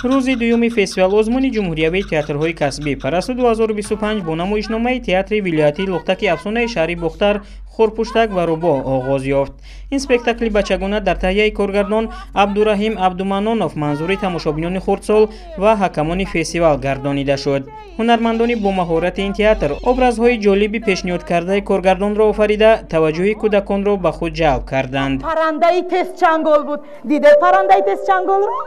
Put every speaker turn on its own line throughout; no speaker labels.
روز دوم فستیوال ازمونی جمهوریوی تئاترهای کسبی پرستو 2025 با نمایشنامه تئاتر ولایتی لختک افسانه شهری بختر خورپوشتک و روبا آغاز یافت. این اسپکتاکل بچگانه در تهیه کارگردان عبدالرحیم عبدالمنانов منظور تماشابینان خردسال و حکمان فستیوال گردانیده شد. هنرمندانی با مهارت این تئاتر образهای جالبی پیشنهاد کرده کارگردان را آفریده توجه کودکان را به خود جلب کردند.
پرنده تست چنگال بود. دیده پرنده تست چنگال رو؟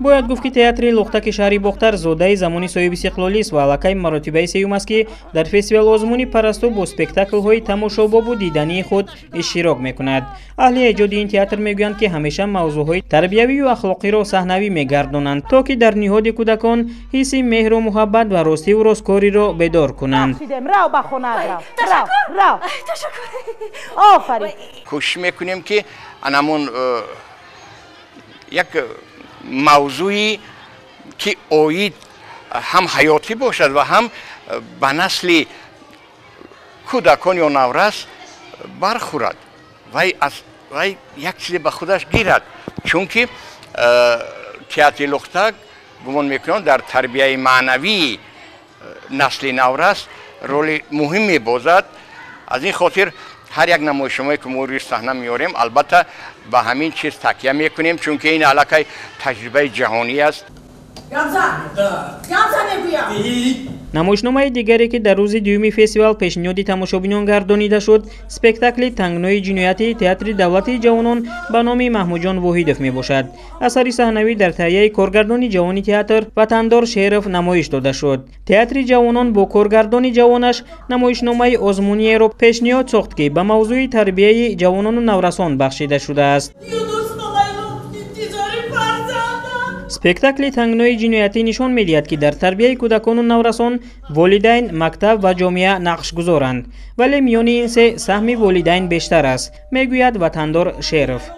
باید گفت که تئاتر لختک شهری بختر زاده زمانی صاحب استقلالی است و علاقه مراتبه سیوم است که در فستیوال ازمونی پرستو با اسپکتاکل های تماشاباب و دیدنی خود اشتراک میکند. اهل ایجاد این تئاتر میگویند که همیشه موضوعهای تربیوی و اخلاقی را صحنوی میگردانند تا که در نهاد کودکان حس مهر و محبت و راستی و راستکاری را بیدار کنند.
کوشش میکنیم که انمون یک موضوعی که اوید هم حیاتی باشد و هم به نسل کودکان یا نورس برخورد و یک چیز به خودش گیرد، چون که تئاتر لختک گمان میکنم در تربیه معنوی نسل نورس رول مهمی بازد. از این خاطر هر یک نمایشنامه‌ای که ما روی صحنه میاریم البته به همین چیز تکیه میکنیم، چون که این علاقه تجربه جهانی است.
نمایشنامه دیگری که در روز دوم فستیوال پیشنهاد تماشابینان گردانیده شد اسپکتاکل تنگنای جنایتی تئاتر دولتی جوانان به نام محمود جان واحدов می باشد. اثری صحنوی در تهیه کارگردانی جوانی تئاتر وطندار شرف نمایش داده شد. تئاتر جوانان با کارگردانی جوانش نمایشنامه ازمونی را پیشنهاد ساخت که به موضوع تربیت جوانان و نورسان بخشیده شده است. اسپکتاکل تنگنای جنایتی نشان می‌دهد که در تربیت کودکان و نورسان والدین، مکتب و جامعه نقش گذارند، ولی میان این سه سهم والدین بیشتر است، میگوید وطندار شرف.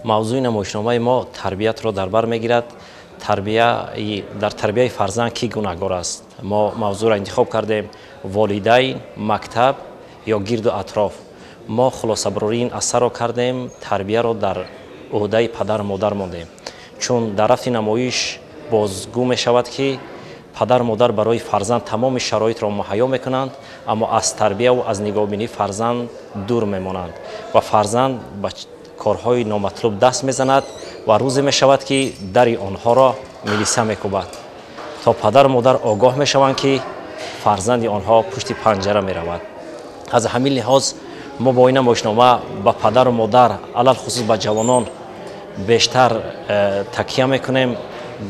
موضوع نمایشنامه ما تربیت را در بر میگیرد. در تربیت فرزند کی گناهکار است؟ ما موضوع را انتخاب کردیم والدین، مکتب یا گرد و اطراف. ما خلاصه برای این اثر را کردیم تربیه را در عهده پدر و مادر ماندیم، چون در رفت نمایش بازگو می شود که پدر و مادر برای فرزند تمام شرایط را مهیا می کنند، اما از تربیه و از نگاهبینی فرزند دور می مانند و فرزند به کارهای نامطلوب دست می زند و روزی می شود که در آنها را ملیسه می کوبد تا پدر و مادر آگاه می شوند که فرزند آنها پشت پنجره می رود. از همین لحاظ ما با این نمایشنامه به پدر و مادر علل خصوص به جوانان بیشتر تکیه میکنیم.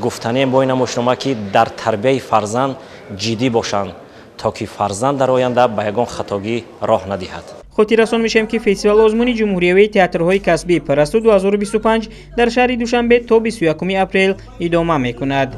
گفتنیم با این نمایشنامه که در تربیت فرزند جدی باشند تا که فرزند در آینده به یگان خطاگی راه ندهد.
خاطر رسان میشیم که فستیوال ازمونی جمهوریوی تئاترهای کسبی پرستو 2025 در شهر دوشنبه تا 21 اپریل ادامه میکند.